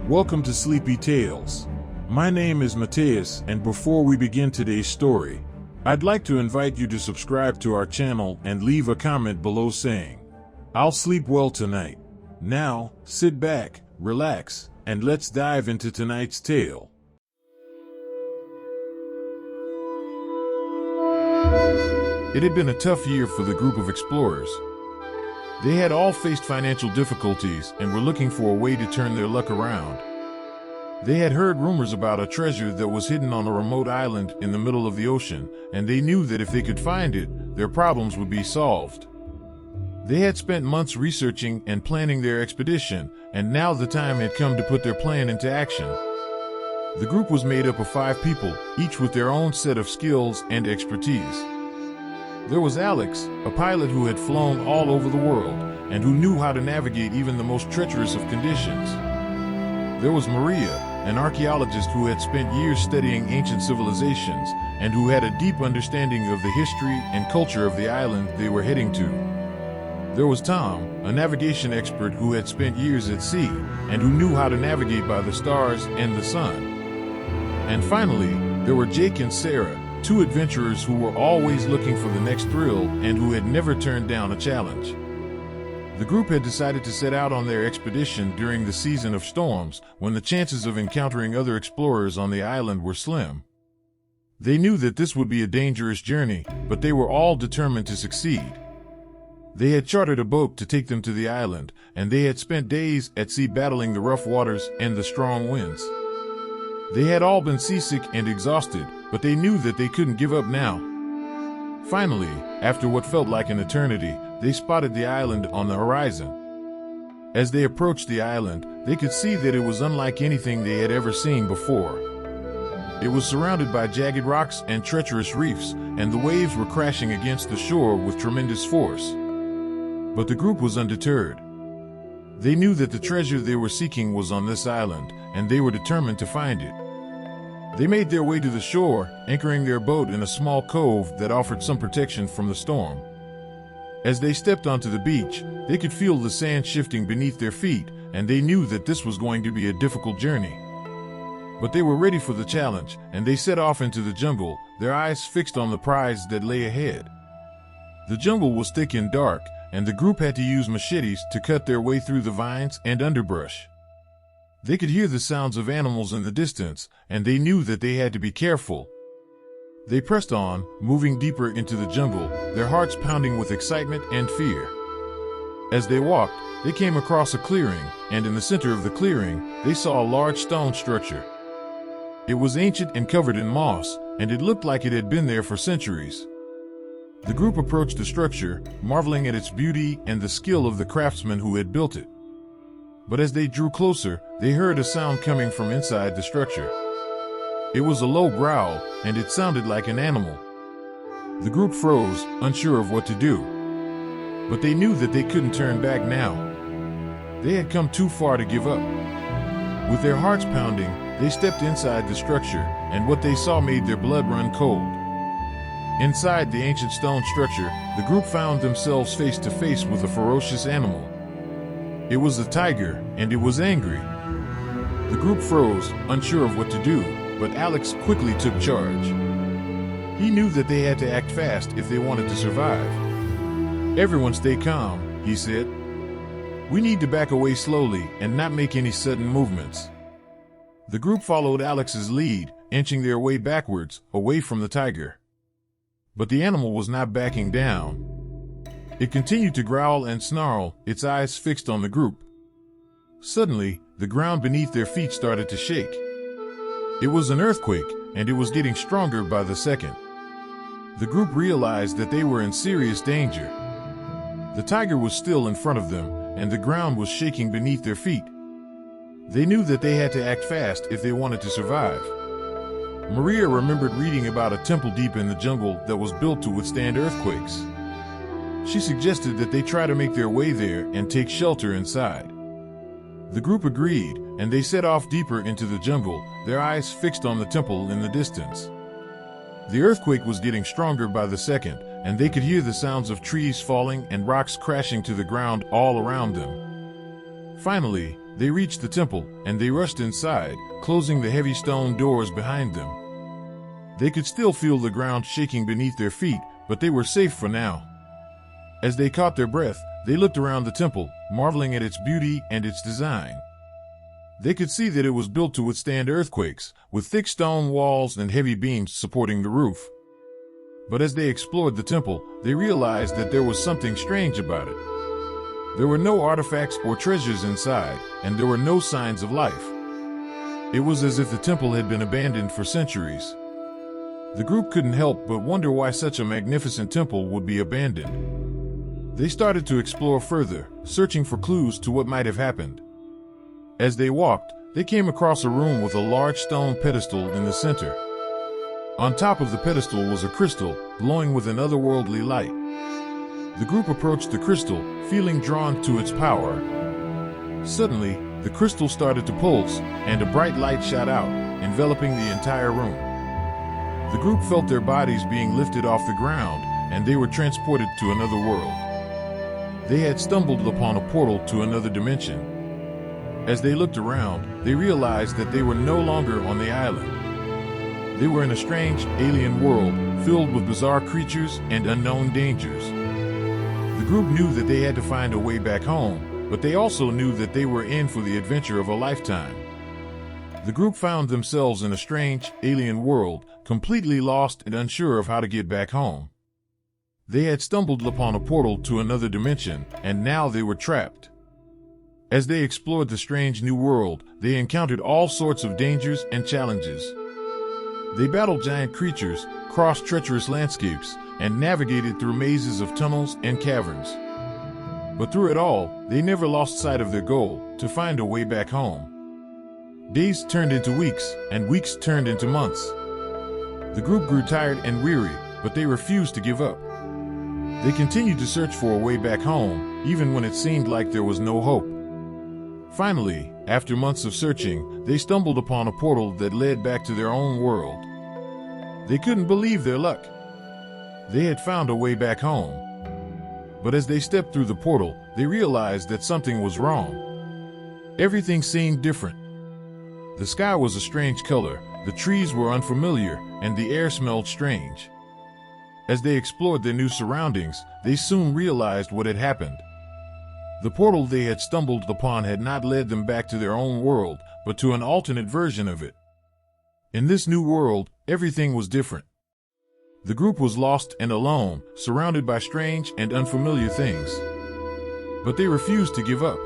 Welcome to Sleepy Tales. My name is Mateus, and before we begin today's story, I'd like to invite you to subscribe to our channel and leave a comment below saying, "I'll sleep well tonight." Now, sit back, relax, and let's dive into tonight's tale. It had been a tough year for the group of explorers. They had all faced financial difficulties and were looking for a way to turn their luck around. They had heard rumors about a treasure that was hidden on a remote island in the middle of the ocean, and they knew that if they could find it, their problems would be solved. They had spent months researching and planning their expedition, and now the time had come to put their plan into action. The group was made up of 5 people, each with their own set of skills and expertise. There was Alex, a pilot who had flown all over the world, and who knew how to navigate even the most treacherous of conditions. There was Maria, an archaeologist who had spent years studying ancient civilizations, and who had a deep understanding of the history and culture of the island they were heading to. There was Tom, a navigation expert who had spent years at sea, and who knew how to navigate by the stars and the sun. And finally, there were Jake and Sarah, 2 adventurers who were always looking for the next thrill and who had never turned down a challenge. The group had decided to set out on their expedition during the season of storms, when the chances of encountering other explorers on the island were slim. They knew that this would be a dangerous journey, but they were all determined to succeed. They had chartered a boat to take them to the island, and they had spent days at sea battling the rough waters and the strong winds. They had all been seasick and exhausted, but they knew that they couldn't give up now. Finally, after what felt like an eternity, they spotted the island on the horizon. As they approached the island, they could see that it was unlike anything they had ever seen before. It was surrounded by jagged rocks and treacherous reefs, and the waves were crashing against the shore with tremendous force. But the group was undeterred. They knew that the treasure they were seeking was on this island, and they were determined to find it. They made their way to the shore, anchoring their boat in a small cove that offered some protection from the storm. As they stepped onto the beach, they could feel the sand shifting beneath their feet, and they knew that this was going to be a difficult journey. But they were ready for the challenge, and they set off into the jungle, their eyes fixed on the prize that lay ahead. The jungle was thick and dark, and the group had to use machetes to cut their way through the vines and underbrush. They could hear the sounds of animals in the distance, and they knew that they had to be careful. They pressed on, moving deeper into the jungle, their hearts pounding with excitement and fear. As they walked, they came across a clearing, and in the center of the clearing, they saw a large stone structure. It was ancient and covered in moss, and it looked like it had been there for centuries. The group approached the structure, marveling at its beauty and the skill of the craftsmen who had built it. But as they drew closer, they heard a sound coming from inside the structure. It was a low growl, and it sounded like an animal. The group froze, unsure of what to do. But they knew that they couldn't turn back now. They had come too far to give up. With their hearts pounding, they stepped inside the structure, and what they saw made their blood run cold. Inside the ancient stone structure, the group found themselves face to face with a ferocious animal. It was a tiger, and it was angry. The group froze, unsure of what to do, but Alex quickly took charge. He knew that they had to act fast if they wanted to survive. "Everyone stay calm," he said. "We need to back away slowly and not make any sudden movements." The group followed Alex's lead, inching their way backwards, away from the tiger. But the animal was not backing down. It continued to growl and snarl, its eyes fixed on the group. Suddenly, the ground beneath their feet started to shake. It was an earthquake, and it was getting stronger by the second. The group realized that they were in serious danger. The tiger was still in front of them, and the ground was shaking beneath their feet. They knew that they had to act fast if they wanted to survive. Maria remembered reading about a temple deep in the jungle that was built to withstand earthquakes. She suggested that they try to make their way there and take shelter inside. The group agreed, and they set off deeper into the jungle, their eyes fixed on the temple in the distance. The earthquake was getting stronger by the second, and they could hear the sounds of trees falling and rocks crashing to the ground all around them. Finally, they reached the temple, and they rushed inside, closing the heavy stone doors behind them. They could still feel the ground shaking beneath their feet, but they were safe for now. As they caught their breath, they looked around the temple, marveling at its beauty and its design. They could see that it was built to withstand earthquakes, with thick stone walls and heavy beams supporting the roof. But as they explored the temple, they realized that there was something strange about it. There were no artifacts or treasures inside, and there were no signs of life. It was as if the temple had been abandoned for centuries. The group couldn't help but wonder why such a magnificent temple would be abandoned. They started to explore further, searching for clues to what might have happened. As they walked, they came across a room with a large stone pedestal in the center. On top of the pedestal was a crystal, glowing with an otherworldly light. The group approached the crystal, feeling drawn to its power. Suddenly, the crystal started to pulse, and a bright light shot out, enveloping the entire room. The group felt their bodies being lifted off the ground, and they were transported to another world. They had stumbled upon a portal to another dimension. As they looked around, they realized that they were no longer on the island. They were in a strange, alien world, filled with bizarre creatures and unknown dangers. The group knew that they had to find a way back home, but they also knew that they were in for the adventure of a lifetime. The group found themselves in a strange, alien world, completely lost and unsure of how to get back home. They had stumbled upon a portal to another dimension, and now they were trapped. As they explored the strange new world, they encountered all sorts of dangers and challenges. They battled giant creatures, crossed treacherous landscapes, and navigated through mazes of tunnels and caverns. But through it all, they never lost sight of their goal, to find a way back home. Days turned into weeks, and weeks turned into months. The group grew tired and weary, but they refused to give up. They continued to search for a way back home, even when it seemed like there was no hope. Finally, after months of searching, they stumbled upon a portal that led back to their own world. They couldn't believe their luck. They had found a way back home. But as they stepped through the portal, they realized that something was wrong. Everything seemed different. The sky was a strange color, the trees were unfamiliar, and the air smelled strange. As they explored their new surroundings, they soon realized what had happened. The portal they had stumbled upon had not led them back to their own world, but to an alternate version of it. In this new world, everything was different. The group was lost and alone, surrounded by strange and unfamiliar things. But they refused to give up.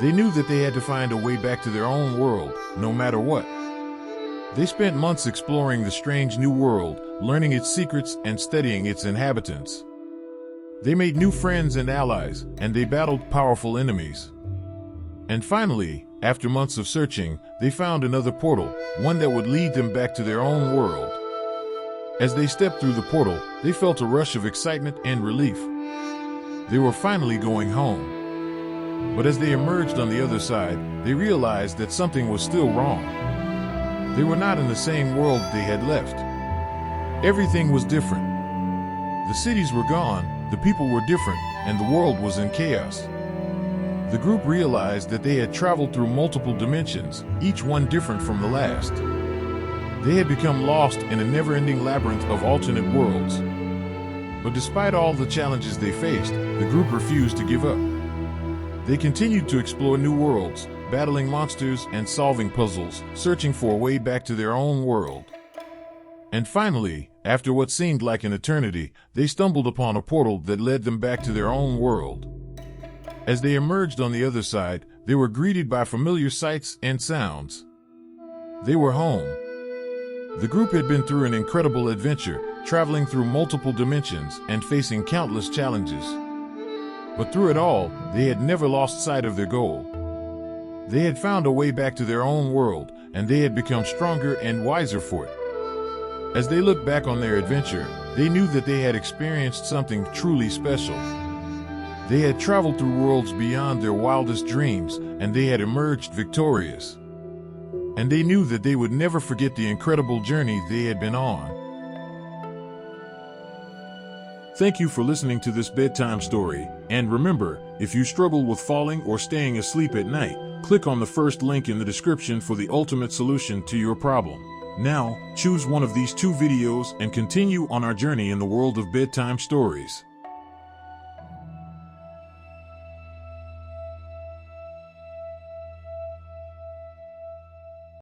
They knew that they had to find a way back to their own world, no matter what. They spent months exploring the strange new world, learning its secrets and studying its inhabitants. They made new friends and allies, and they battled powerful enemies. And finally, after months of searching, they found another portal, one that would lead them back to their own world. As they stepped through the portal, they felt a rush of excitement and relief. They were finally going home. But as they emerged on the other side, they realized that something was still wrong. They were not in the same world they had left. Everything was different. The cities were gone, the people were different, and the world was in chaos. The group realized that they had traveled through multiple dimensions, each one different from the last. They had become lost in a never-ending labyrinth of alternate worlds. But despite all the challenges they faced, the group refused to give up. They continued to explore new worlds, battling monsters and solving puzzles, searching for a way back to their own world. And finally, after what seemed like an eternity, they stumbled upon a portal that led them back to their own world. As they emerged on the other side, they were greeted by familiar sights and sounds. They were home. The group had been through an incredible adventure, traveling through multiple dimensions and facing countless challenges. But through it all, they had never lost sight of their goal. They had found a way back to their own world, and they had become stronger and wiser for it. As they looked back on their adventure, they knew that they had experienced something truly special. They had traveled through worlds beyond their wildest dreams, and they had emerged victorious. And they knew that they would never forget the incredible journey they had been on. Thank you for listening to this bedtime story, and remember, if you struggle with falling or staying asleep at night, Click on the first link in the description for the ultimate solution to your problem. Now, choose one of these two videos and continue on our journey in the world of bedtime stories.